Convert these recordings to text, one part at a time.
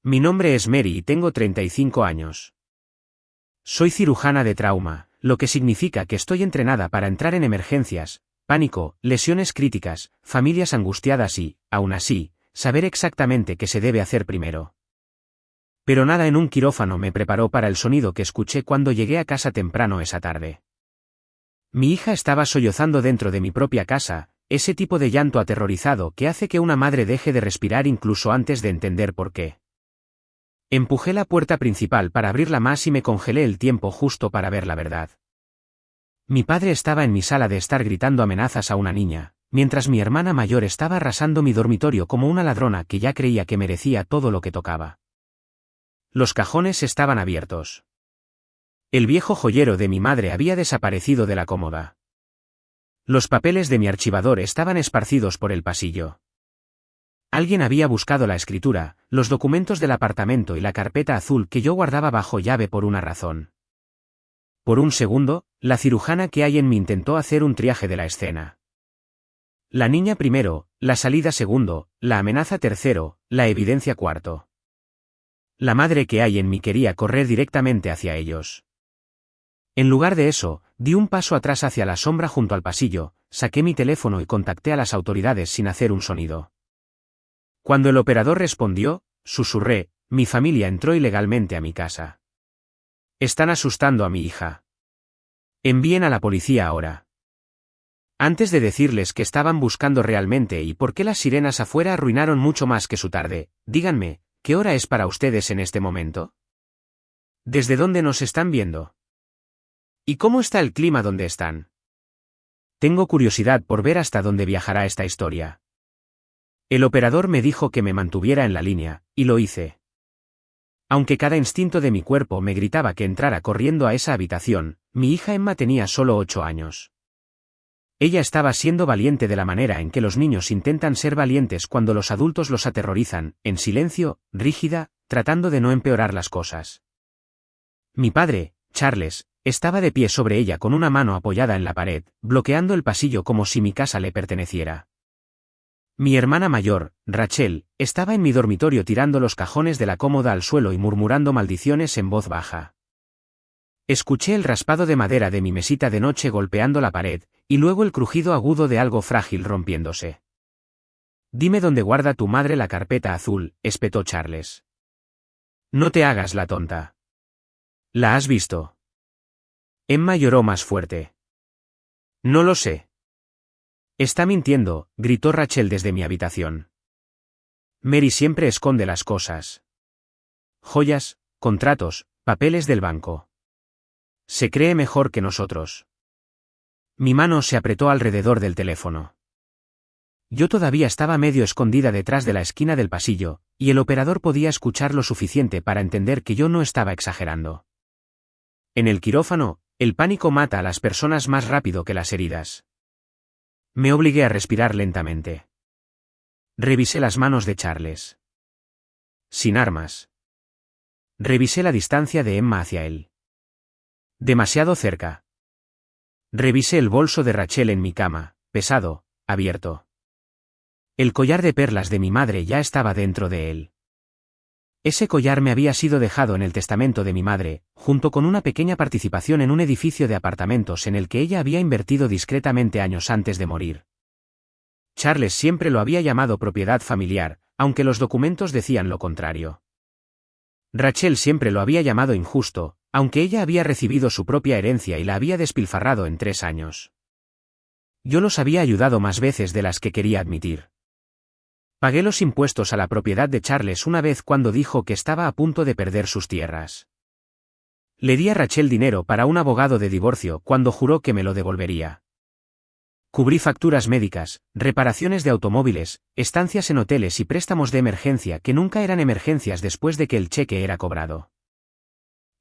Mi nombre es Mary y tengo 35 años. Soy cirujana de trauma, lo que significa que estoy entrenada para entrar en emergencias, pánico, lesiones críticas, familias angustiadas y, aún así, saber exactamente qué se debe hacer primero. Pero nada en un quirófano me preparó para el sonido que escuché cuando llegué a casa temprano esa tarde. Mi hija estaba sollozando dentro de mi propia casa, ese tipo de llanto aterrorizado que hace que una madre deje de respirar incluso antes de entender por qué. Empujé la puerta principal para abrirla más y me congelé el tiempo justo para ver la verdad. Mi padre estaba en mi sala de estar gritando amenazas a una niña, mientras mi hermana mayor estaba arrasando mi dormitorio como una ladrona que ya creía que merecía todo lo que tocaba. Los cajones estaban abiertos. El viejo joyero de mi madre había desaparecido de la cómoda. Los papeles de mi archivador estaban esparcidos por el pasillo. Alguien había buscado la escritura, los documentos del apartamento y la carpeta azul que yo guardaba bajo llave por una razón. Por un segundo, la cirujana que hay en mí intentó hacer un triaje de la escena. La niña primero, la salida segundo, la amenaza tercero, la evidencia cuarto. La madre que hay en mí quería correr directamente hacia ellos. En lugar de eso, di un paso atrás hacia la sombra junto al pasillo, saqué mi teléfono y contacté a las autoridades sin hacer un sonido. Cuando el operador respondió, susurré, mi familia entró ilegalmente a mi casa. Están asustando a mi hija. Envíen a la policía ahora. Antes de decirles que estaban buscando realmente y por qué las sirenas afuera arruinaron mucho más que su tarde, díganme, ¿qué hora es para ustedes en este momento? ¿Desde dónde nos están viendo? ¿Y cómo está el clima donde están? Tengo curiosidad por ver hasta dónde viajará esta historia. El operador me dijo que me mantuviera en la línea, y lo hice. Aunque cada instinto de mi cuerpo me gritaba que entrara corriendo a esa habitación, mi hija Emma tenía solo 8 años. Ella estaba siendo valiente de la manera en que los niños intentan ser valientes cuando los adultos los aterrorizan, en silencio, rígida, tratando de no empeorar las cosas. Mi padre, Charles, estaba de pie sobre ella con una mano apoyada en la pared, bloqueando el pasillo como si mi casa le perteneciera. Mi hermana mayor, Rachel, estaba en mi dormitorio tirando los cajones de la cómoda al suelo y murmurando maldiciones en voz baja. Escuché el raspado de madera de mi mesita de noche golpeando la pared, y luego el crujido agudo de algo frágil rompiéndose. Dime dónde guarda tu madre la carpeta azul, espetó Charles. No te hagas la tonta. ¿La has visto? Emma lloró más fuerte. No lo sé. Está mintiendo, gritó Rachel desde mi habitación. Mary siempre esconde las cosas. Joyas, contratos, papeles del banco. Se cree mejor que nosotros. Mi mano se apretó alrededor del teléfono. Yo todavía estaba medio escondida detrás de la esquina del pasillo, y el operador podía escuchar lo suficiente para entender que yo no estaba exagerando. En el quirófano, el pánico mata a las personas más rápido que las heridas. Me obligué a respirar lentamente. Revisé las manos de Charles. Sin armas. Revisé la distancia de Emma hacia él. Demasiado cerca. Revisé el bolso de Rachel en mi cama, pesado, abierto. El collar de perlas de mi madre ya estaba dentro de él. Ese collar me había sido dejado en el testamento de mi madre, junto con una pequeña participación en un edificio de apartamentos en el que ella había invertido discretamente años antes de morir. Charles siempre lo había llamado propiedad familiar, aunque los documentos decían lo contrario. Rachel siempre lo había llamado injusto, aunque ella había recibido su propia herencia y la había despilfarrado en 3 años. Yo los había ayudado más veces de las que quería admitir. Pagué los impuestos a la propiedad de Charles una vez cuando dijo que estaba a punto de perder sus tierras. Le di a Rachel dinero para un abogado de divorcio cuando juró que me lo devolvería. Cubrí facturas médicas, reparaciones de automóviles, estancias en hoteles y préstamos de emergencia que nunca eran emergencias después de que el cheque era cobrado.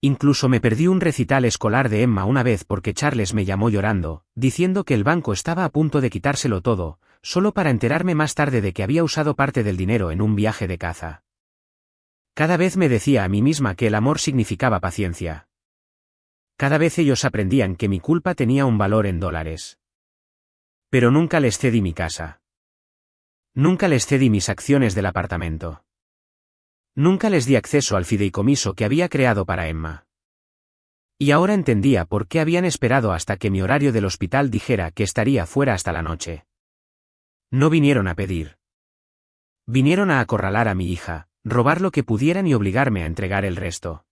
Incluso me perdí un recital escolar de Emma una vez porque Charles me llamó llorando, diciendo que el banco estaba a punto de quitárselo todo, solo para enterarme más tarde de que había usado parte del dinero en un viaje de caza. Cada vez me decía a mí misma que el amor significaba paciencia. Cada vez ellos aprendían que mi culpa tenía un valor en dólares. Pero nunca les cedí mi casa. Nunca les cedí mis acciones del apartamento. Nunca les di acceso al fideicomiso que había creado para Emma. Y ahora entendía por qué habían esperado hasta que mi horario del hospital dijera que estaría fuera hasta la noche. No vinieron a pedir. Vinieron a acorralar a mi hija, robar lo que pudieran y obligarme a entregar el resto.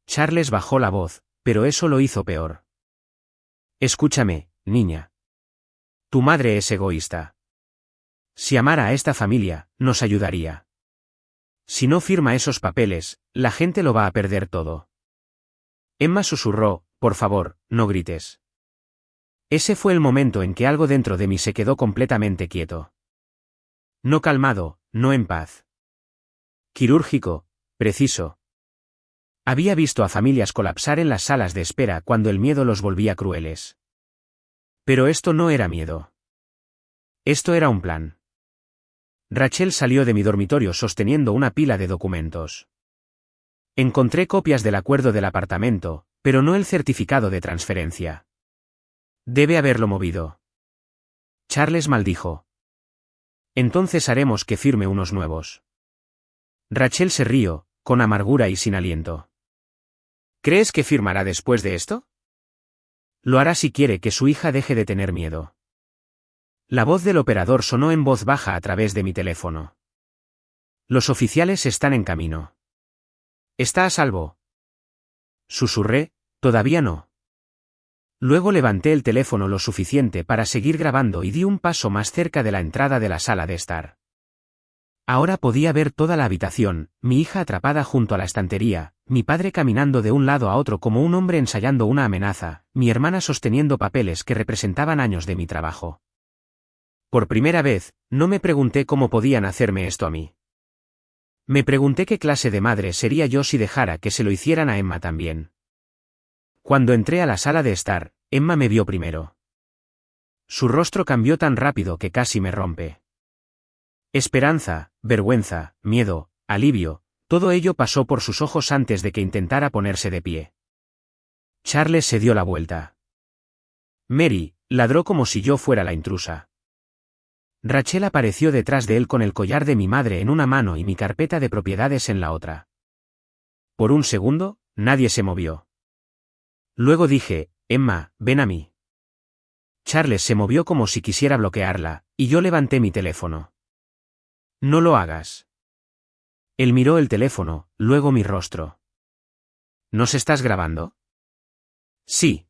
Charles bajó la voz, pero eso lo hizo peor. Escúchame, niña. Tu madre es egoísta. Si amara a esta familia, nos ayudaría. Si no firma esos papeles, la gente lo va a perder todo. Emma susurró, por favor, no grites. Ese fue el momento en que algo dentro de mí se quedó completamente quieto. No calmado, no en paz. Quirúrgico, preciso. Había visto a familias colapsar en las salas de espera cuando el miedo los volvía crueles. Pero esto no era miedo. Esto era un plan. Rachel salió de mi dormitorio sosteniendo una pila de documentos. Encontré copias del acuerdo del apartamento, pero no el certificado de transferencia. Debe haberlo movido. Charles maldijo. Entonces haremos que firme unos nuevos. Rachel se rió, con amargura y sin aliento. ¿Crees que firmará después de esto? Lo hará si quiere que su hija deje de tener miedo. La voz del operador sonó en voz baja a través de mi teléfono. Los oficiales están en camino. ¿Está a salvo? Susurré, todavía no. Luego levanté el teléfono lo suficiente para seguir grabando y di un paso más cerca de la entrada de la sala de estar. Ahora podía ver toda la habitación, mi hija atrapada junto a la estantería, mi padre caminando de un lado a otro como un hombre ensayando una amenaza, mi hermana sosteniendo papeles que representaban años de mi trabajo. Por primera vez, no me pregunté cómo podían hacerme esto a mí. Me pregunté qué clase de madre sería yo si dejara que se lo hicieran a Emma también. Cuando entré a la sala de estar, Emma me vio primero. Su rostro cambió tan rápido que casi me rompe. Esperanza, vergüenza, miedo, alivio, todo ello pasó por sus ojos antes de que intentara ponerse de pie. Charles se dio la vuelta. Mary, ladró como si yo fuera la intrusa. Rachel apareció detrás de él con el collar de mi madre en una mano y mi carpeta de propiedades en la otra. Por un segundo, nadie se movió. Luego dije, Emma, ven a mí. Charles se movió como si quisiera bloquearla, y yo levanté mi teléfono. No lo hagas. Él miró el teléfono, luego mi rostro. ¿Nos estás grabando? Sí.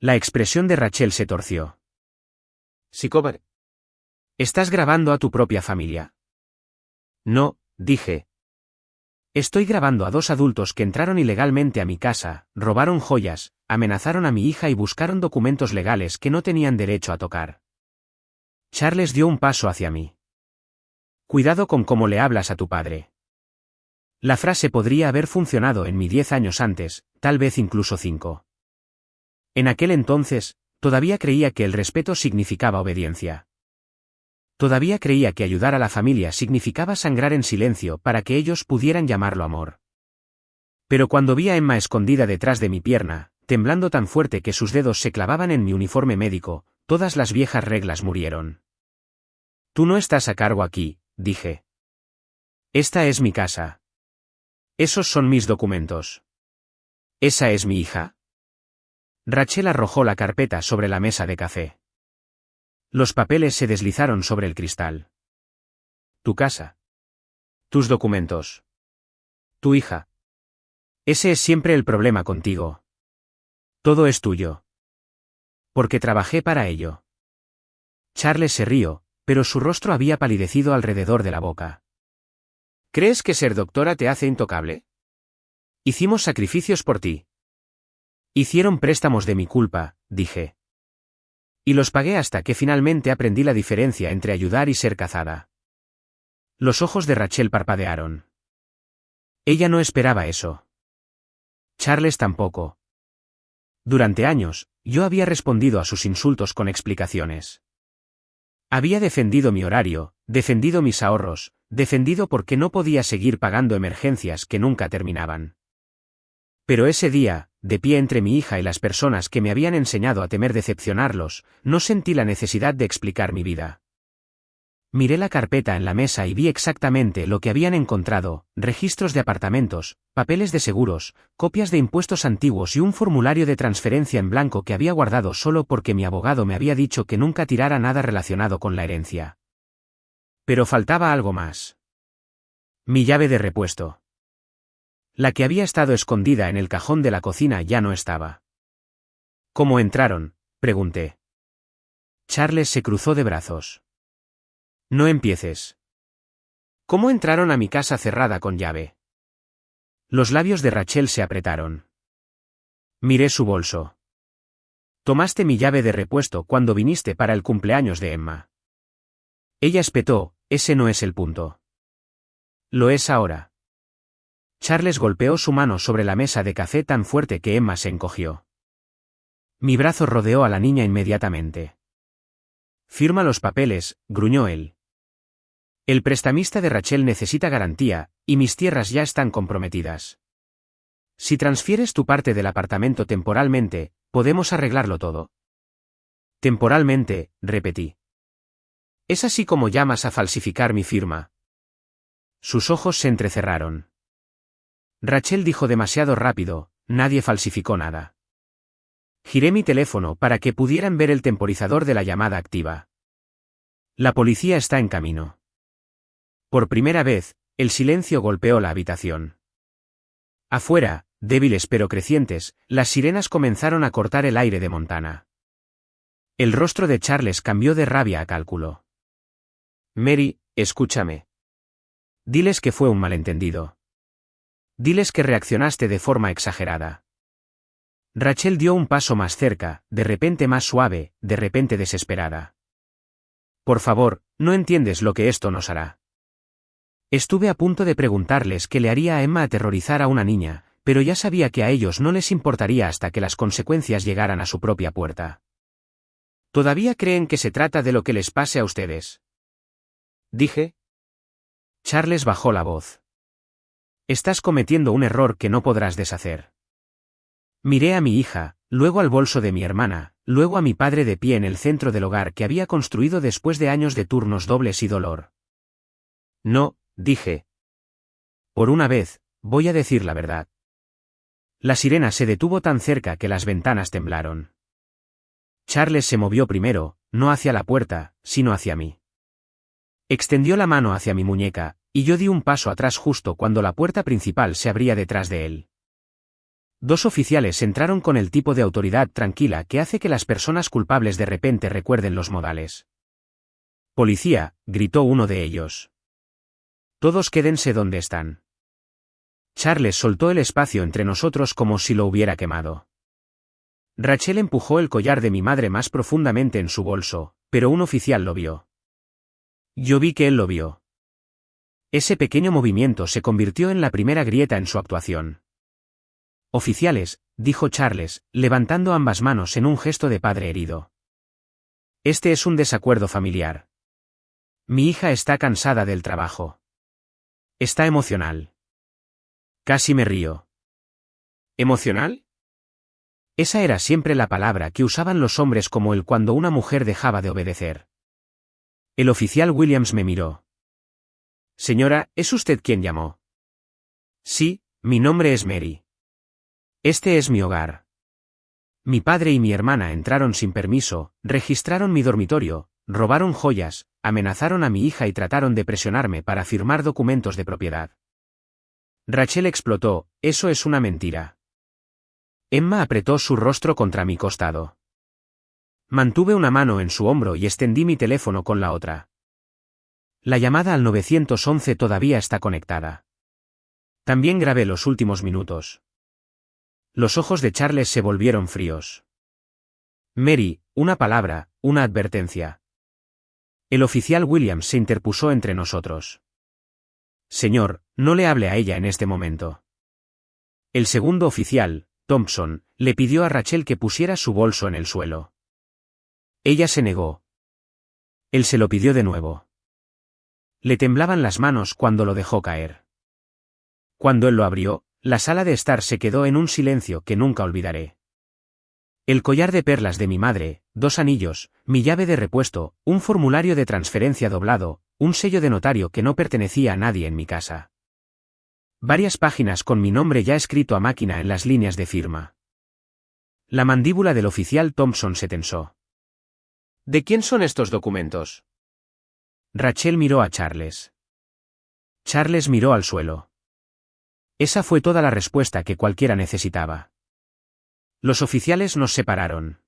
La expresión de Rachel se torció. Psicópata. ¿Estás grabando a tu propia familia? No, dije. Estoy grabando a 2 adultos que entraron ilegalmente a mi casa, robaron joyas, amenazaron a mi hija y buscaron documentos legales que no tenían derecho a tocar. Charles dio un paso hacia mí. Cuidado con cómo le hablas a tu padre. La frase podría haber funcionado en mí 10 años antes, tal vez incluso 5. En aquel entonces, todavía creía que el respeto significaba obediencia. Todavía creía que ayudar a la familia significaba sangrar en silencio para que ellos pudieran llamarlo amor. Pero cuando vi a Emma escondida detrás de mi pierna, temblando tan fuerte que sus dedos se clavaban en mi uniforme médico, todas las viejas reglas murieron. Tú no estás a cargo aquí, dije. Esta es mi casa. Esos son mis documentos. ¿Esa es mi hija? Rachel arrojó la carpeta sobre la mesa de café. Los papeles se deslizaron sobre el cristal. Tu casa. Tus documentos. Tu hija. Ese es siempre el problema contigo. Todo es tuyo. Porque trabajé para ello. Charles se rió, pero su rostro había palidecido alrededor de la boca. ¿Crees que ser doctora te hace intocable? Hicimos sacrificios por ti. Hicieron préstamos de mi culpa, dije. Y los pagué hasta que finalmente aprendí la diferencia entre ayudar y ser cazada. Los ojos de Rachel parpadearon. Ella no esperaba eso. Charles tampoco. Durante años, yo había respondido a sus insultos con explicaciones. Había defendido mi horario, defendido mis ahorros, defendido porque no podía seguir pagando emergencias que nunca terminaban. Pero ese día, de pie entre mi hija y las personas que me habían enseñado a temer decepcionarlos, no sentí la necesidad de explicar mi vida. Miré la carpeta en la mesa y vi exactamente lo que habían encontrado: registros de apartamentos, papeles de seguros, copias de impuestos antiguos y un formulario de transferencia en blanco que había guardado solo porque mi abogado me había dicho que nunca tirara nada relacionado con la herencia. Pero faltaba algo más. Mi llave de repuesto. La que había estado escondida en el cajón de la cocina ya no estaba. ¿Cómo entraron?, pregunté. Charles se cruzó de brazos. No empieces. ¿Cómo entraron a mi casa cerrada con llave? Los labios de Rachel se apretaron. Miré su bolso. Tomaste mi llave de repuesto cuando viniste para el cumpleaños de Emma. Ella espetó: ese no es el punto. Lo es ahora. Charles golpeó su mano sobre la mesa de café tan fuerte que Emma se encogió. Mi brazo rodeó a la niña inmediatamente. Firma los papeles, gruñó él. El prestamista de Rachel necesita garantía, y mis tierras ya están comprometidas. Si transfieres tu parte del apartamento temporalmente, podemos arreglarlo todo. Temporalmente, repetí. ¿Es así como llamas a falsificar mi firma? Sus ojos se entrecerraron. Rachel dijo demasiado rápido: nadie falsificó nada. Giré mi teléfono para que pudieran ver el temporizador de la llamada activa. La policía está en camino. Por primera vez, el silencio golpeó la habitación. Afuera, débiles pero crecientes, las sirenas comenzaron a cortar el aire de Montana. El rostro de Charles cambió de rabia a cálculo. Mary, escúchame. Diles que fue un malentendido. Diles que reaccionaste de forma exagerada. Rachel dio un paso más cerca, de repente más suave, de repente desesperada. Por favor, ¿no entiendes lo que esto nos hará? Estuve a punto de preguntarles qué le haría a Emma aterrorizar a una niña, pero ya sabía que a ellos no les importaría hasta que las consecuencias llegaran a su propia puerta. ¿Todavía creen que se trata de lo que les pase a ustedes?, dije. Charles bajó la voz. Estás cometiendo un error que no podrás deshacer. Miré a mi hija, luego al bolso de mi hermana, luego a mi padre de pie en el centro del hogar que había construido después de años de turnos dobles y dolor. No, dije. Por una vez, voy a decir la verdad. La sirena se detuvo tan cerca que las ventanas temblaron. Charles se movió primero, no hacia la puerta, sino hacia mí. Extendió la mano hacia mi muñeca, y yo di un paso atrás justo cuando la puerta principal se abría detrás de él. Dos oficiales entraron con el tipo de autoridad tranquila que hace que las personas culpables de repente recuerden los modales. Policía, gritó uno de ellos. Todos quédense donde están. Charles soltó el espacio entre nosotros como si lo hubiera quemado. Rachel empujó el collar de mi madre más profundamente en su bolso, pero un oficial lo vio. Yo vi que él lo vio. Ese pequeño movimiento se convirtió en la primera grieta en su actuación. Oficiales, dijo Charles, levantando ambas manos en un gesto de padre herido. Este es un desacuerdo familiar. Mi hija está cansada del trabajo. Está emocional. Casi me río. ¿Emocional? Esa era siempre la palabra que usaban los hombres como él cuando una mujer dejaba de obedecer. El oficial Williams me miró. Señora, ¿es usted quien llamó? Sí, mi nombre es Mary. Este es mi hogar. Mi padre y mi hermana entraron sin permiso, registraron mi dormitorio, robaron joyas, amenazaron a mi hija y trataron de presionarme para firmar documentos de propiedad. Rachel explotó: eso es una mentira. Emma apretó su rostro contra mi costado. Mantuve una mano en su hombro y extendí mi teléfono con la otra. La llamada al 911 todavía está conectada. También grabé los últimos minutos. Los ojos de Charles se volvieron fríos. Mary, una palabra, una advertencia. El oficial Williams se interpuso entre nosotros. Señor, no le hable a ella en este momento. El segundo oficial, Thompson, le pidió a Rachel que pusiera su bolso en el suelo. Ella se negó. Él se lo pidió de nuevo. Le temblaban las manos cuando lo dejó caer. Cuando él lo abrió, la sala de estar se quedó en un silencio que nunca olvidaré. El collar de perlas de mi madre, 2 anillos, mi llave de repuesto, un formulario de transferencia doblado, un sello de notario que no pertenecía a nadie en mi casa. Varias páginas con mi nombre ya escrito a máquina en las líneas de firma. La mandíbula del oficial Thompson se tensó. ¿De quién son estos documentos? Rachel miró a Charles. Charles miró al suelo. Esa fue toda la respuesta que cualquiera necesitaba. Los oficiales nos separaron.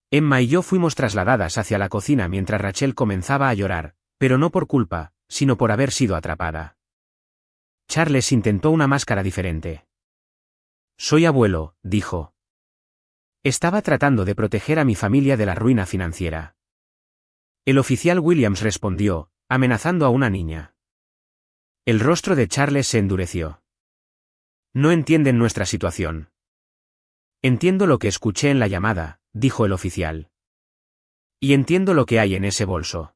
Emma y yo fuimos trasladadas hacia la cocina mientras Rachel comenzaba a llorar, pero no por culpa, sino por haber sido atrapada. Charles intentó una máscara diferente. Soy abuelo, dijo. Estaba tratando de proteger a mi familia de la ruina financiera. El oficial Williams respondió, amenazando a una niña. El rostro de Charles se endureció. No entienden nuestra situación. Entiendo lo que escuché en la llamada, dijo el oficial. Y entiendo lo que hay en ese bolso.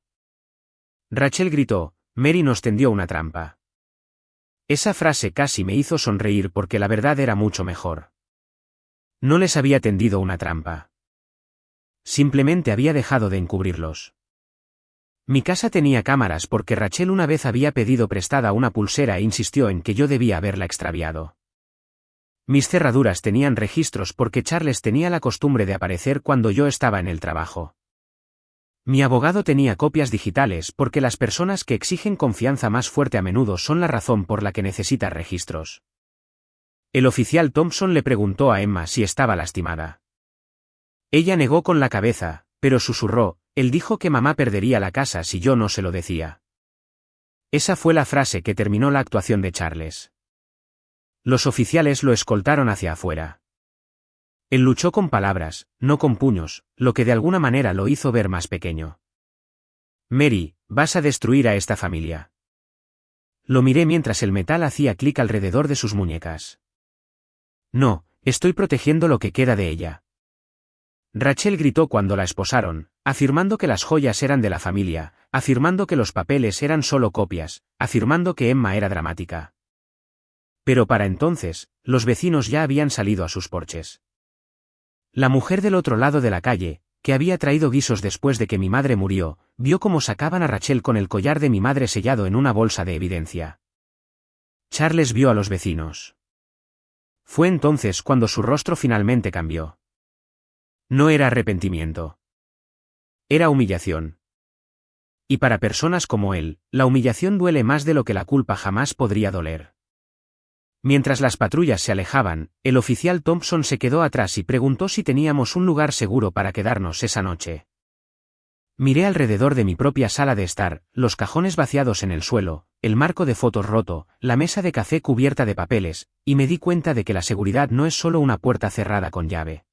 Rachel gritó, Mary nos tendió una trampa. Esa frase casi me hizo sonreír porque la verdad era mucho mejor. No les había tendido una trampa. Simplemente había dejado de encubrirlos. Mi casa tenía cámaras porque Rachel una vez había pedido prestada una pulsera e insistió en que yo debía haberla extraviado. Mis cerraduras tenían registros porque Charles tenía la costumbre de aparecer cuando yo estaba en el trabajo. Mi abogado tenía copias digitales porque las personas que exigen confianza más fuerte a menudo son la razón por la que necesita registros. El oficial Thompson le preguntó a Emma si estaba lastimada. Ella negó con la cabeza, pero susurró, él dijo que mamá perdería la casa si yo no se lo decía. Esa fue la frase que terminó la actuación de Charles. Los oficiales lo escoltaron hacia afuera. Él luchó con palabras, no con puños, lo que de alguna manera lo hizo ver más pequeño. Mary, vas a destruir a esta familia. Lo miré mientras el metal hacía clic alrededor de sus muñecas. No, estoy protegiendo lo que queda de ella. Rachel gritó cuando la esposaron, afirmando que las joyas eran de la familia, afirmando que los papeles eran solo copias, afirmando que Emma era dramática. Pero para entonces, los vecinos ya habían salido a sus porches. La mujer del otro lado de la calle, que había traído guisos después de que mi madre murió, vio cómo sacaban a Rachel con el collar de mi madre sellado en una bolsa de evidencia. Charles vio a los vecinos. Fue entonces cuando su rostro finalmente cambió. No era arrepentimiento. Era humillación. Y para personas como él, la humillación duele más de lo que la culpa jamás podría doler. Mientras las patrullas se alejaban, el oficial Thompson se quedó atrás y preguntó si teníamos un lugar seguro para quedarnos esa noche. Miré alrededor de mi propia sala de estar, los cajones vaciados en el suelo, el marco de fotos roto, la mesa de café cubierta de papeles, y me di cuenta de que la seguridad no es solo una puerta cerrada con llave.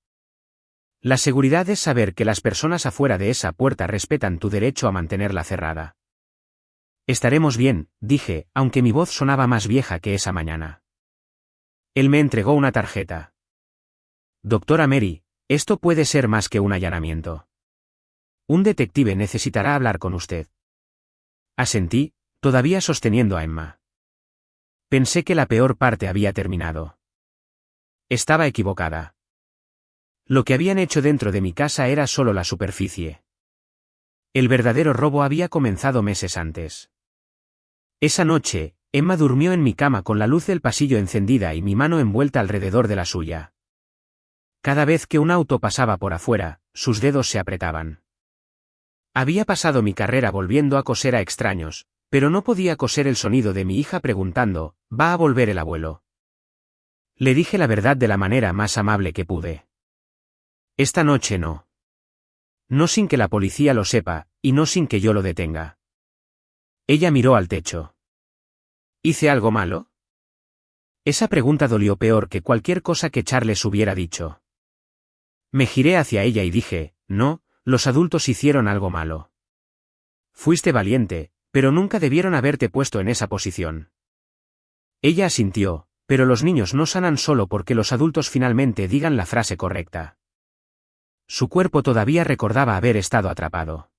La seguridad es saber que las personas afuera de esa puerta respetan tu derecho a mantenerla cerrada. Estaremos bien, dije, aunque mi voz sonaba más vieja que esa mañana. Él me entregó una tarjeta. Doctora Mary, esto puede ser más que un allanamiento. Un detective necesitará hablar con usted. Asentí, todavía sosteniendo a Emma. Pensé que la peor parte había terminado. Estaba equivocada. Lo que habían hecho dentro de mi casa era solo la superficie. El verdadero robo había comenzado meses antes. Esa noche, Emma durmió en mi cama con la luz del pasillo encendida y mi mano envuelta alrededor de la suya. Cada vez que un auto pasaba por afuera, sus dedos se apretaban. Había pasado mi carrera volviendo a coser a extraños, pero no podía coser el sonido de mi hija preguntando, ¿va a volver el abuelo? Le dije la verdad de la manera más amable que pude. Esta noche no. No sin que la policía lo sepa, y no sin que yo lo detenga. Ella miró al techo. ¿Hice algo malo? Esa pregunta dolió peor que cualquier cosa que Charles hubiera dicho. Me giré hacia ella y dije, no, los adultos hicieron algo malo. Fuiste valiente, pero nunca debieron haberte puesto en esa posición. Ella asintió, pero los niños no sanan solo porque los adultos finalmente digan la frase correcta. Su cuerpo todavía recordaba haber estado atrapado.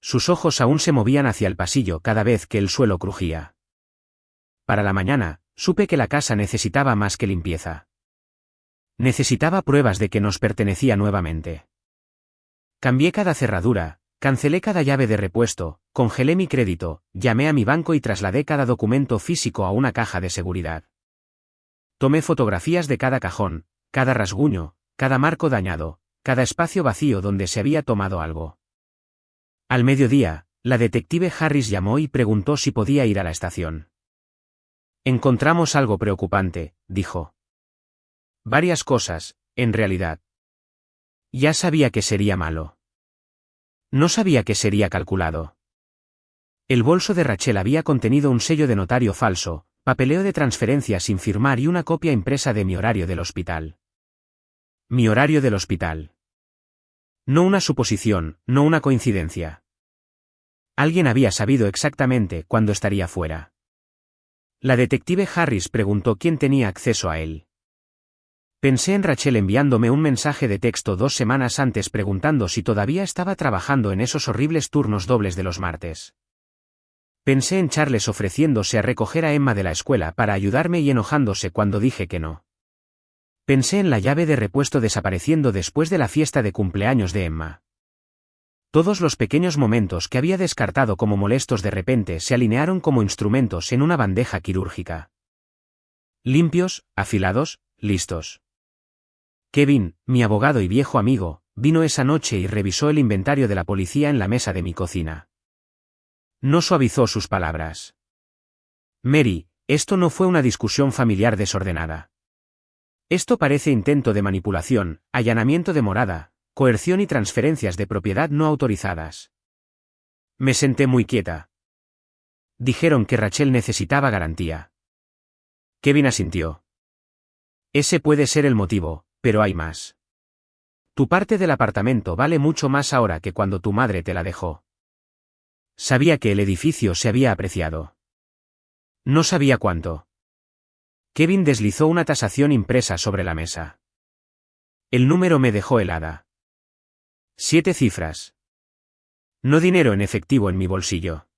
Sus ojos aún se movían hacia el pasillo cada vez que el suelo crujía. Para la mañana, supe que la casa necesitaba más que limpieza. Necesitaba pruebas de que nos pertenecía nuevamente. Cambié cada cerradura, cancelé cada llave de repuesto, congelé mi crédito, llamé a mi banco y trasladé cada documento físico a una caja de seguridad. Tomé fotografías de cada cajón, cada rasguño, cada marco dañado, cada espacio vacío donde se había tomado algo. Al mediodía, la detective Harris llamó y preguntó si podía ir a la estación. Encontramos algo preocupante, dijo. Varias cosas, en realidad. Ya sabía que sería malo. No sabía que sería calculado. El bolso de Rachel había contenido un sello de notario falso, papeleo de transferencia sin firmar y una copia impresa de mi horario del hospital. Mi horario del hospital. No una suposición, no una coincidencia. Alguien había sabido exactamente cuándo estaría fuera. La detective Harris preguntó quién tenía acceso a él. Pensé en Rachel enviándome un mensaje de texto 2 semanas antes preguntando si todavía estaba trabajando en esos horribles turnos dobles de los martes. Pensé en Charles ofreciéndose a recoger a Emma de la escuela para ayudarme y enojándose cuando dije que no. Pensé en la llave de repuesto desapareciendo después de la fiesta de cumpleaños de Emma. Todos los pequeños momentos que había descartado como molestos de repente se alinearon como instrumentos en una bandeja quirúrgica. Limpios, afilados, listos. Kevin, mi abogado y viejo amigo, vino esa noche y revisó el inventario de la policía en la mesa de mi cocina. No suavizó sus palabras. Mary, esto no fue una discusión familiar desordenada. Esto parece intento de manipulación, allanamiento de morada, coerción y transferencias de propiedad no autorizadas. Me senté muy quieta. Dijeron que Rachel necesitaba garantía. Kevin asintió. Ese puede ser el motivo, pero hay más. Tu parte del apartamento vale mucho más ahora que cuando tu madre te la dejó. Sabía que el edificio se había apreciado. No sabía cuánto. Kevin deslizó una tasación impresa sobre la mesa. El número me dejó helada. 7 cifras. No dinero en efectivo en mi bolsillo.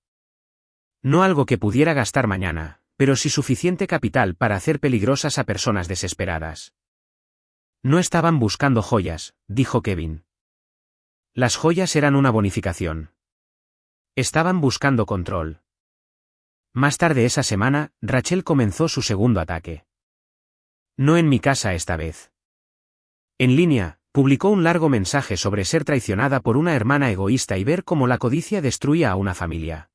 No algo que pudiera gastar mañana, pero sí suficiente capital para hacer peligrosas a personas desesperadas. No estaban buscando joyas, dijo Kevin. Las joyas eran una bonificación. Estaban buscando control. Más tarde esa semana, Rachel comenzó su segundo ataque. No en mi casa esta vez. En línea, publicó un largo mensaje sobre ser traicionada por una hermana egoísta y ver cómo la codicia destruía a una familia.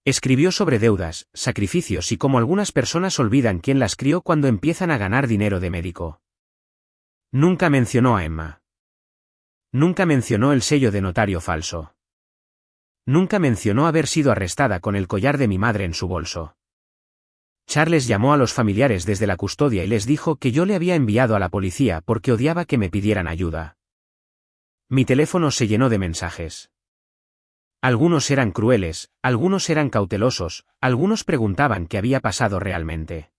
Escribió sobre deudas, sacrificios y cómo algunas personas olvidan quién las crió cuando empiezan a ganar dinero de médico. Nunca mencionó a Emma. Nunca mencionó el sello de notario falso. Nunca mencionó haber sido arrestada con el collar de mi madre en su bolso. Charles llamó a los familiares desde la custodia y les dijo que yo le había enviado a la policía porque odiaba que me pidieran ayuda. Mi teléfono se llenó de mensajes. Algunos eran crueles, algunos eran cautelosos, algunos preguntaban qué había pasado realmente.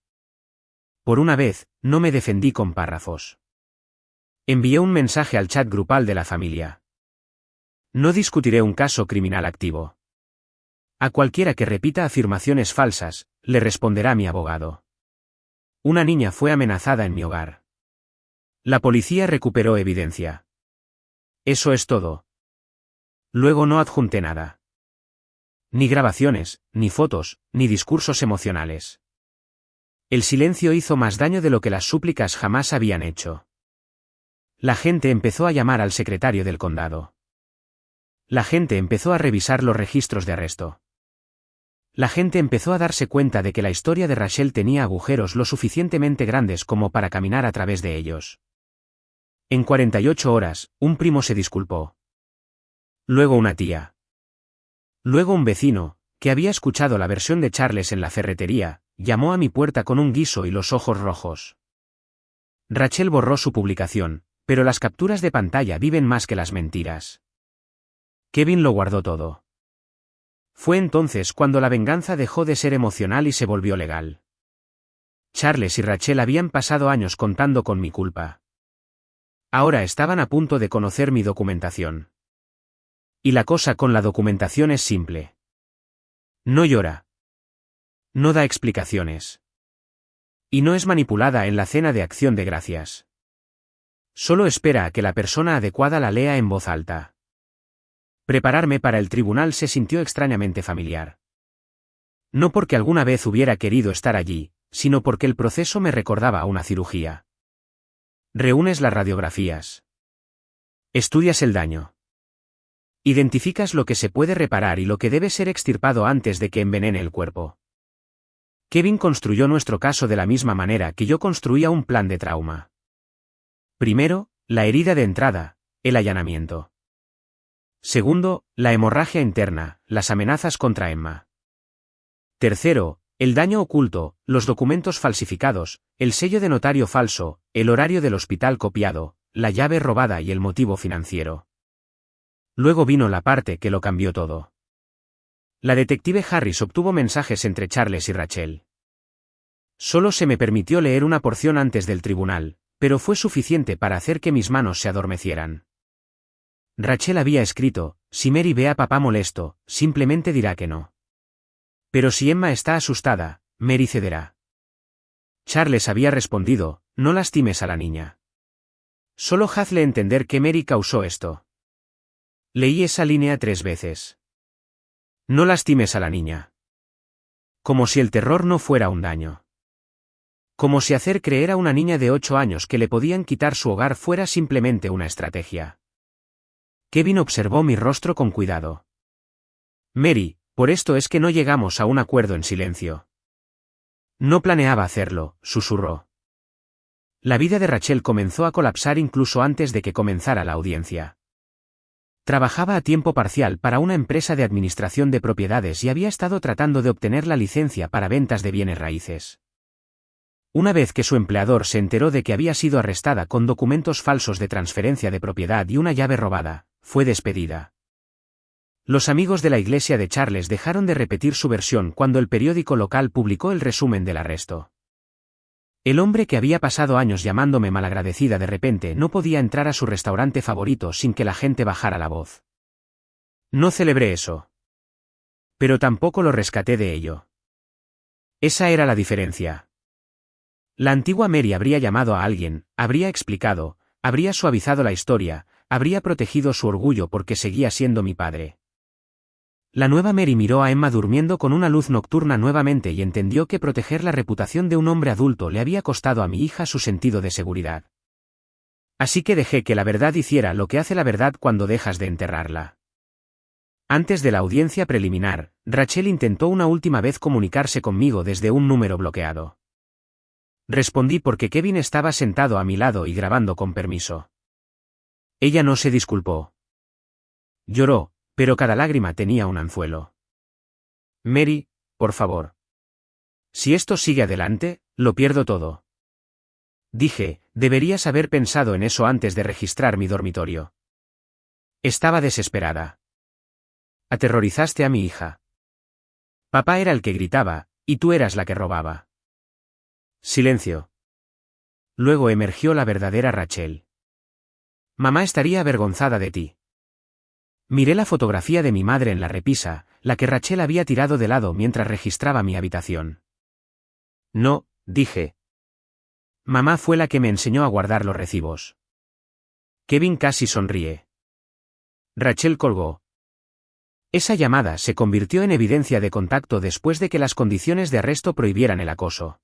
Por una vez, no me defendí con párrafos. Envié un mensaje al chat grupal de la familia. No discutiré un caso criminal activo. A cualquiera que repita afirmaciones falsas, le responderá mi abogado. Una niña fue amenazada en mi hogar. La policía recuperó evidencia. Eso es todo. Luego no adjunté nada. Ni grabaciones, ni fotos, ni discursos emocionales. El silencio hizo más daño de lo que las súplicas jamás habían hecho. La gente empezó a llamar al secretario del condado. La gente empezó a revisar los registros de arresto. La gente empezó a darse cuenta de que la historia de Rachel tenía agujeros lo suficientemente grandes como para caminar a través de ellos. En 48 horas, un primo se disculpó. Luego una tía. Luego un vecino, que había escuchado la versión de Charles en la ferretería, llamó a mi puerta con un guiso y los ojos rojos. Rachel borró su publicación, pero las capturas de pantalla viven más que las mentiras. Kevin lo guardó todo. Fue entonces cuando la venganza dejó de ser emocional y se volvió legal. Charles y Rachel habían pasado años contando con mi culpa. Ahora estaban a punto de conocer mi documentación. Y la cosa con la documentación es simple. No llora. No da explicaciones. Y no es manipulada en la cena de Acción de Gracias. Solo espera a que la persona adecuada la lea en voz alta. Prepararme para el tribunal se sintió extrañamente familiar. No porque alguna vez hubiera querido estar allí, sino porque el proceso me recordaba a una cirugía. Reúnes las radiografías. Estudias el daño. Identificas lo que se puede reparar y lo que debe ser extirpado antes de que envenene el cuerpo. Kevin construyó nuestro caso de la misma manera que yo construía un plan de trauma. Primero, la herida de entrada, el allanamiento. Segundo, la hemorragia interna, las amenazas contra Emma. Tercero, el daño oculto, los documentos falsificados, el sello de notario falso, el horario del hospital copiado, la llave robada y el motivo financiero. Luego vino la parte que lo cambió todo. La detective Harris obtuvo mensajes entre Charles y Rachel. Solo se me permitió leer una porción antes del tribunal, pero fue suficiente para hacer que mis manos se adormecieran. Rachel había escrito: si Mary ve a papá molesto, simplemente dirá que no. Pero si Emma está asustada, Mary cederá. Charles había respondido: no lastimes a la niña. Solo hazle entender que Mary causó esto. Leí esa línea 3 veces. No lastimes a la niña. Como si el terror no fuera un daño. Como si hacer creer a una niña de 8 años que le podían quitar su hogar fuera simplemente una estrategia. Kevin observó mi rostro con cuidado. Mary, por esto es que no llegamos a un acuerdo en silencio. No planeaba hacerlo, susurró. La vida de Rachel comenzó a colapsar incluso antes de que comenzara la audiencia. Trabajaba a tiempo parcial para una empresa de administración de propiedades y había estado tratando de obtener la licencia para ventas de bienes raíces. Una vez que su empleador se enteró de que había sido arrestada con documentos falsos de transferencia de propiedad y una llave robada, fue despedida. Los amigos de la iglesia de Charles dejaron de repetir su versión cuando el periódico local publicó el resumen del arresto. El hombre que había pasado años llamándome malagradecida de repente no podía entrar a su restaurante favorito sin que la gente bajara la voz. No celebré eso. Pero tampoco lo rescaté de ello. Esa era la diferencia. La antigua Mary habría llamado a alguien, habría explicado, habría suavizado la historia, habría protegido su orgullo porque seguía siendo mi padre. La nueva Mary miró a Emma durmiendo con una luz nocturna nuevamente y entendió que proteger la reputación de un hombre adulto le había costado a mi hija su sentido de seguridad. Así que dejé que la verdad hiciera lo que hace la verdad cuando dejas de enterrarla. Antes de la audiencia preliminar, Rachel intentó una última vez comunicarse conmigo desde un número bloqueado. Respondí porque Kevin estaba sentado a mi lado y grabando con permiso. Ella no se disculpó. Lloró, pero cada lágrima tenía un anzuelo. Mary, por favor. Si esto sigue adelante, lo pierdo todo. Dije, deberías haber pensado en eso antes de registrar mi dormitorio. Estaba desesperada. Aterrorizaste a mi hija. Papá era el que gritaba, y tú eras la que robaba. Silencio. Luego emergió la verdadera Rachel. Mamá estaría avergonzada de ti. Miré la fotografía de mi madre en la repisa, la que Rachel había tirado de lado mientras registraba mi habitación. No, dije. Mamá fue la que me enseñó a guardar los recibos. Kevin casi sonríe. Rachel colgó. Esa llamada se convirtió en evidencia de contacto después de que las condiciones de arresto prohibieran el acoso.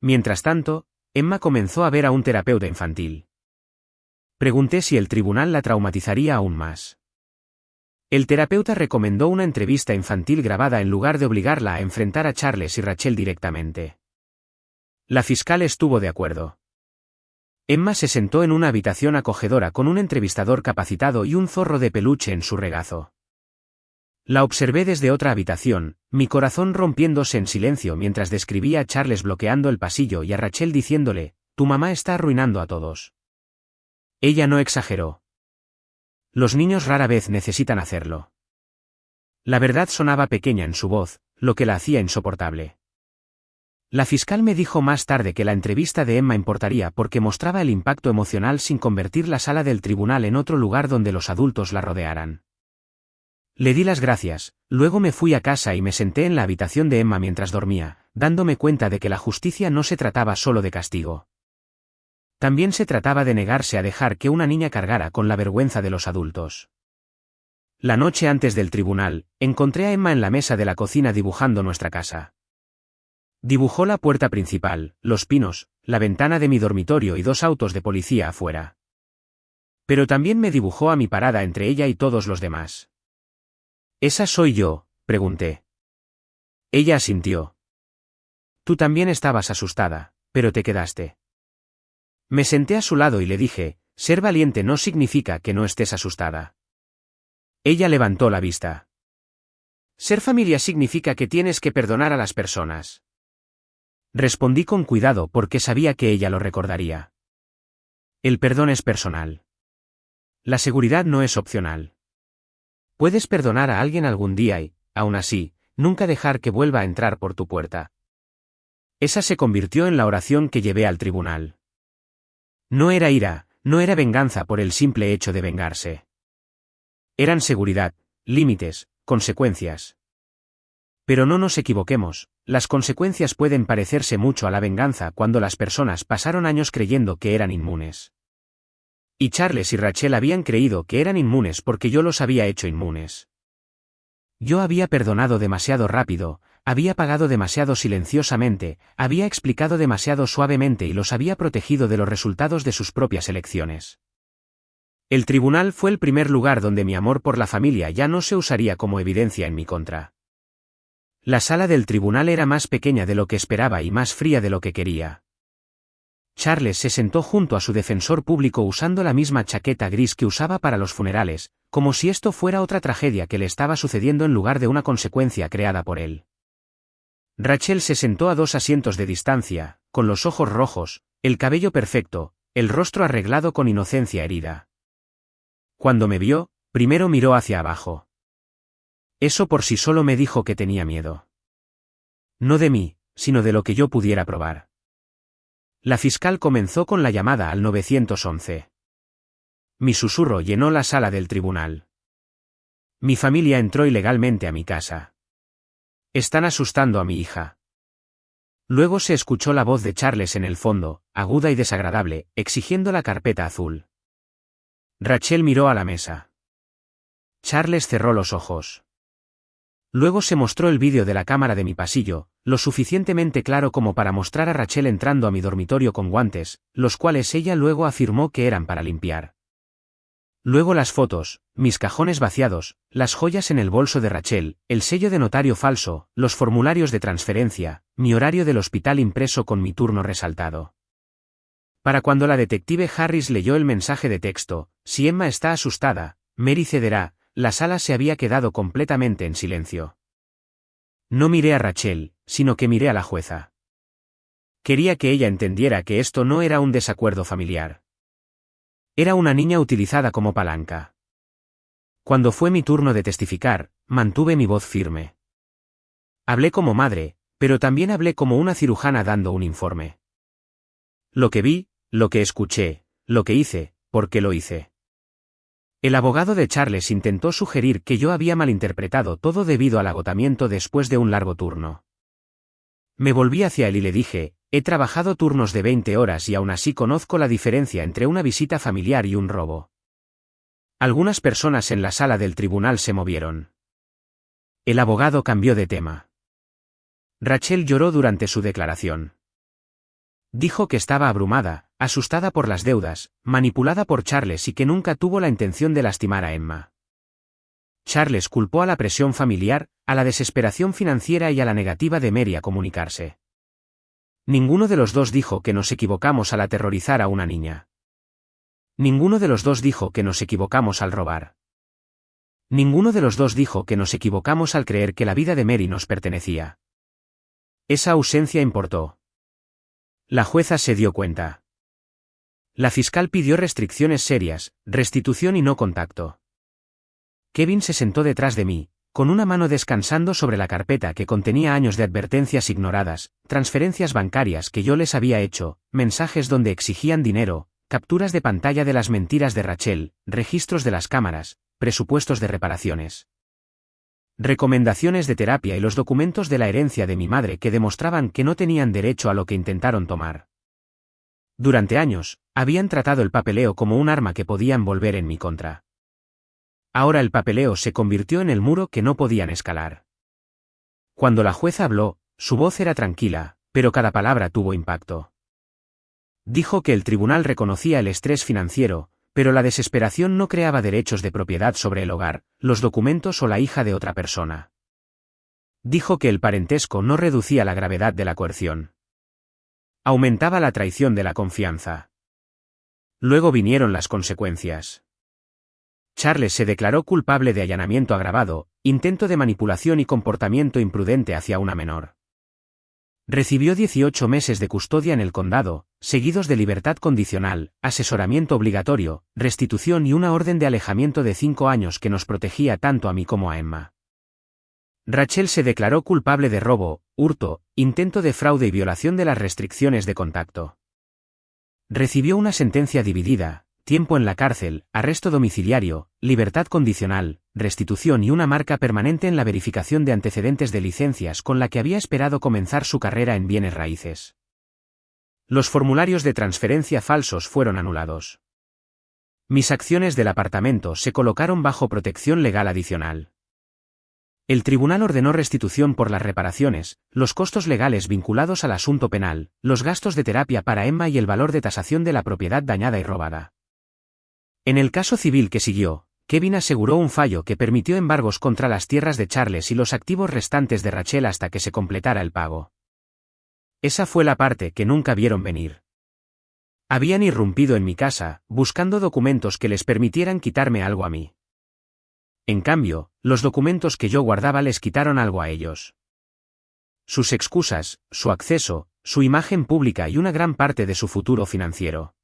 Mientras tanto, Emma comenzó a ver a un terapeuta infantil. Pregunté si el tribunal la traumatizaría aún más. El terapeuta recomendó una entrevista infantil grabada en lugar de obligarla a enfrentar a Charles y Rachel directamente. La fiscal estuvo de acuerdo. Emma se sentó en una habitación acogedora con un entrevistador capacitado y un zorro de peluche en su regazo. La observé desde otra habitación, mi corazón rompiéndose en silencio mientras describía a Charles bloqueando el pasillo y a Rachel diciéndole: tu mamá está arruinando a todos. Ella no exageró. Los niños rara vez necesitan hacerlo. La verdad sonaba pequeña en su voz, lo que la hacía insoportable. La fiscal me dijo más tarde que la entrevista de Emma importaría porque mostraba el impacto emocional sin convertir la sala del tribunal en otro lugar donde los adultos la rodearan. Le di las gracias, luego me fui a casa y me senté en la habitación de Emma mientras dormía, dándome cuenta de que la justicia no se trataba solo de castigo. También se trataba de negarse a dejar que una niña cargara con la vergüenza de los adultos. La noche antes del tribunal, encontré a Emma en la mesa de la cocina dibujando nuestra casa. Dibujó la puerta principal, los pinos, la ventana de mi dormitorio y 2 autos de policía afuera. Pero también me dibujó a mi parada entre ella y todos los demás. ¿Esa soy yo?, pregunté. Ella asintió. Tú también estabas asustada, pero te quedaste. Me senté a su lado y le dije, ser valiente no significa que no estés asustada. Ella levantó la vista. Ser familia significa que tienes que perdonar a las personas. Respondí con cuidado porque sabía que ella lo recordaría. El perdón es personal. La seguridad no es opcional. Puedes perdonar a alguien algún día y, aún así, nunca dejar que vuelva a entrar por tu puerta. Esa se convirtió en la oración que llevé al tribunal. No era ira, no era venganza por el simple hecho de vengarse. Eran seguridad, límites, consecuencias. Pero no nos equivoquemos, las consecuencias pueden parecerse mucho a la venganza cuando las personas pasaron años creyendo que eran inmunes. Y Charles y Rachel habían creído que eran inmunes porque yo los había hecho inmunes. Yo había perdonado demasiado rápido, había pagado demasiado silenciosamente, había explicado demasiado suavemente y los había protegido de los resultados de sus propias elecciones. El tribunal fue el primer lugar donde mi amor por la familia ya no se usaría como evidencia en mi contra. La sala del tribunal era más pequeña de lo que esperaba y más fría de lo que quería. Charles se sentó junto a su defensor público usando la misma chaqueta gris que usaba para los funerales, como si esto fuera otra tragedia que le estaba sucediendo en lugar de una consecuencia creada por él. Rachel se sentó a 2 asientos de distancia, con los ojos rojos, el cabello perfecto, el rostro arreglado con inocencia herida. Cuando me vio, primero miró hacia abajo. Eso por sí solo me dijo que tenía miedo. No de mí, sino de lo que yo pudiera probar. La fiscal comenzó con la llamada al 911. Mi susurro llenó la sala del tribunal. Mi familia entró ilegalmente a mi casa. Están asustando a mi hija. Luego se escuchó la voz de Charles en el fondo, aguda y desagradable, exigiendo la carpeta azul. Rachel miró a la mesa. Charles cerró los ojos. Luego se mostró el vídeo de la cámara de mi pasillo, lo suficientemente claro como para mostrar a Rachel entrando a mi dormitorio con guantes, los cuales ella luego afirmó que eran para limpiar. Luego las fotos, mis cajones vaciados, las joyas en el bolso de Rachel, el sello de notario falso, los formularios de transferencia, mi horario del hospital impreso con mi turno resaltado. Para cuando la detective Harris leyó el mensaje de texto, si Emma está asustada, Mary cederá, la sala se había quedado completamente en silencio. No miré a Rachel, sino que miré a la jueza. Quería que ella entendiera que esto no era un desacuerdo familiar. Era una niña utilizada como palanca. Cuando fue mi turno de testificar, mantuve mi voz firme. Hablé como madre, pero también hablé como una cirujana dando un informe. Lo que vi, lo que escuché, lo que hice, por qué lo hice. El abogado de Charles intentó sugerir que yo había malinterpretado todo debido al agotamiento después de un largo turno. Me volví hacia él y le dije, he trabajado turnos de 20 horas y aún así conozco la diferencia entre una visita familiar y un robo. Algunas personas en la sala del tribunal se movieron. El abogado cambió de tema. Rachel lloró durante su declaración. Dijo que estaba abrumada, asustada por las deudas, manipulada por Charles y que nunca tuvo la intención de lastimar a Emma. Charles culpó a la presión familiar, a la desesperación financiera y a la negativa de Mary a comunicarse. Ninguno de los dos dijo que nos equivocamos al aterrorizar a una niña. Ninguno de los dos dijo que nos equivocamos al robar. Ninguno de los dos dijo que nos equivocamos al creer que la vida de Mary nos pertenecía. Esa ausencia importó. La jueza se dio cuenta. La fiscal pidió restricciones serias, restitución y no contacto. Kevin se sentó detrás de mí, con una mano descansando sobre la carpeta que contenía años de advertencias ignoradas, transferencias bancarias que yo les había hecho, mensajes donde exigían dinero, capturas de pantalla de las mentiras de Rachel, registros de las cámaras, presupuestos de reparaciones. Recomendaciones de terapia y los documentos de la herencia de mi madre que demostraban que no tenían derecho a lo que intentaron tomar. Durante años, habían tratado el papeleo como un arma que podían volver en mi contra. Ahora el papeleo se convirtió en el muro que no podían escalar. Cuando la jueza habló, su voz era tranquila, pero cada palabra tuvo impacto. Dijo que el tribunal reconocía el estrés financiero, pero la desesperación no creaba derechos de propiedad sobre el hogar, los documentos o la hija de otra persona. Dijo que el parentesco no reducía la gravedad de la coerción. Aumentaba la traición de la confianza. Luego vinieron las consecuencias. Charles se declaró culpable de allanamiento agravado, intento de manipulación y comportamiento imprudente hacia una menor. Recibió 18 meses de custodia en el condado, seguidos de libertad condicional, asesoramiento obligatorio, restitución y una orden de alejamiento de 5 años que nos protegía tanto a mí como a Emma. Rachel se declaró culpable de robo, hurto, intento de fraude y violación de las restricciones de contacto. Recibió una sentencia dividida, tiempo en la cárcel, arresto domiciliario, libertad condicional, restitución y una marca permanente en la verificación de antecedentes de licencias con la que había esperado comenzar su carrera en bienes raíces. Los formularios de transferencia falsos fueron anulados. Mis acciones del apartamento se colocaron bajo protección legal adicional. El tribunal ordenó restitución por las reparaciones, los costos legales vinculados al asunto penal, los gastos de terapia para Emma y el valor de tasación de la propiedad dañada y robada. En el caso civil que siguió, Kevin aseguró un fallo que permitió embargos contra las tierras de Charles y los activos restantes de Rachel hasta que se completara el pago. Esa fue la parte que nunca vieron venir. Habían irrumpido en mi casa, buscando documentos que les permitieran quitarme algo a mí. En cambio, los documentos que yo guardaba les quitaron algo a ellos. Sus excusas, su acceso, su imagen pública y una gran parte de su futuro financiero.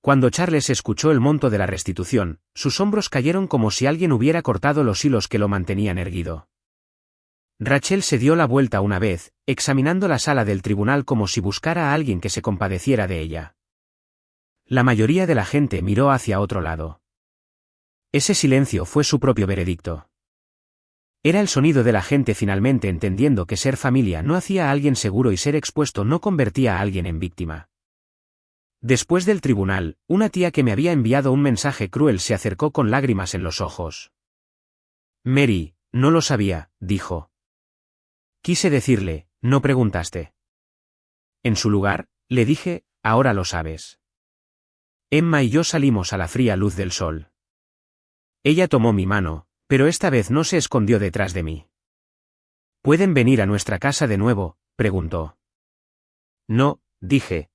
Cuando Charles escuchó el monto de la restitución, sus hombros cayeron como si alguien hubiera cortado los hilos que lo mantenían erguido. Rachel se dio la vuelta una vez, examinando la sala del tribunal como si buscara a alguien que se compadeciera de ella. La mayoría de la gente miró hacia otro lado. Ese silencio fue su propio veredicto. Era el sonido de la gente finalmente entendiendo que ser familia no hacía a alguien seguro y ser expuesto no convertía a alguien en víctima. Después del tribunal, una tía que me había enviado un mensaje cruel se acercó con lágrimas en los ojos. Mary, no lo sabía, dijo. Quise decirle, no preguntaste. En su lugar, le dije, ahora lo sabes. Emma y yo salimos a la fría luz del sol. Ella tomó mi mano, pero esta vez no se escondió detrás de mí. ¿Pueden venir a nuestra casa de nuevo?, preguntó. No, dije.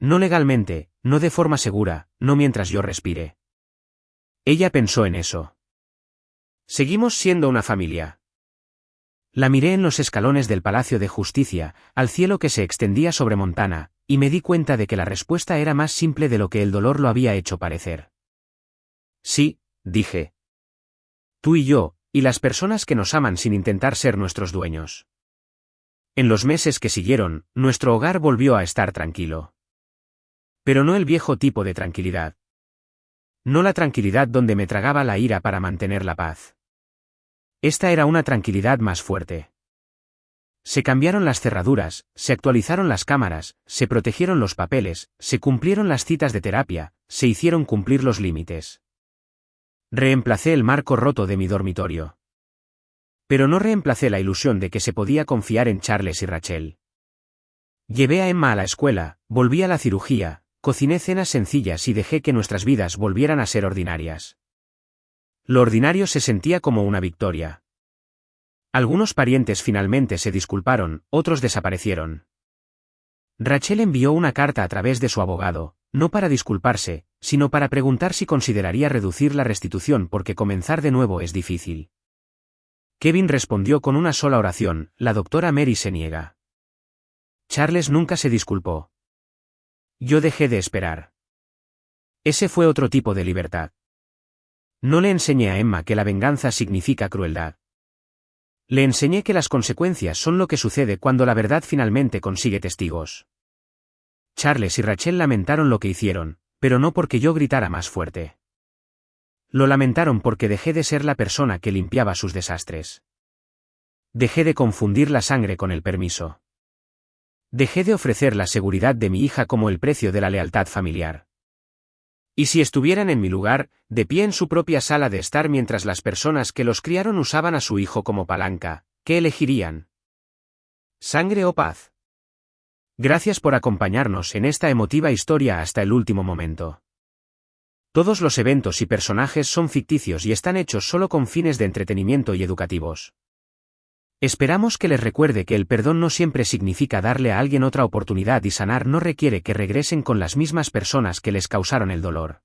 No legalmente, no de forma segura, no mientras yo respire. Ella pensó en eso. Seguimos siendo una familia. La miré en los escalones del Palacio de Justicia, al cielo que se extendía sobre Montana, y me di cuenta de que la respuesta era más simple de lo que el dolor lo había hecho parecer. Sí, dije. Tú y yo, y las personas que nos aman sin intentar ser nuestros dueños. En los meses que siguieron, nuestro hogar volvió a estar tranquilo. Pero no el viejo tipo de tranquilidad. No la tranquilidad donde me tragaba la ira para mantener la paz. Esta era una tranquilidad más fuerte. Se cambiaron las cerraduras, se actualizaron las cámaras, se protegieron los papeles, se cumplieron las citas de terapia, se hicieron cumplir los límites. Reemplacé el marco roto de mi dormitorio. Pero no reemplacé la ilusión de que se podía confiar en Charles y Rachel. Llevé a Emma a la escuela, volví a la cirugía, cociné cenas sencillas y dejé que nuestras vidas volvieran a ser ordinarias. Lo ordinario se sentía como una victoria. Algunos parientes finalmente se disculparon, otros desaparecieron. Rachel envió una carta a través de su abogado, no para disculparse, sino para preguntar si consideraría reducir la restitución porque comenzar de nuevo es difícil. Kevin respondió con una sola oración, la doctora Mary se niega. Charles nunca se disculpó. Yo dejé de esperar. Ese fue otro tipo de libertad. No le enseñé a Emma que la venganza significa crueldad. Le enseñé que las consecuencias son lo que sucede cuando la verdad finalmente consigue testigos. Charles y Rachel lamentaron lo que hicieron, pero no porque yo gritara más fuerte. Lo lamentaron porque dejé de ser la persona que limpiaba sus desastres. Dejé de confundir la sangre con el permiso. Dejé de ofrecer la seguridad de mi hija como el precio de la lealtad familiar. Y si estuvieran en mi lugar, de pie en su propia sala de estar mientras las personas que los criaron usaban a su hijo como palanca, ¿qué elegirían? ¿Sangre o paz? Gracias por acompañarnos en esta emotiva historia hasta el último momento. Todos los eventos y personajes son ficticios y están hechos solo con fines de entretenimiento y educativos. Esperamos que les recuerde que el perdón no siempre significa darle a alguien otra oportunidad y sanar no requiere que regresen con las mismas personas que les causaron el dolor.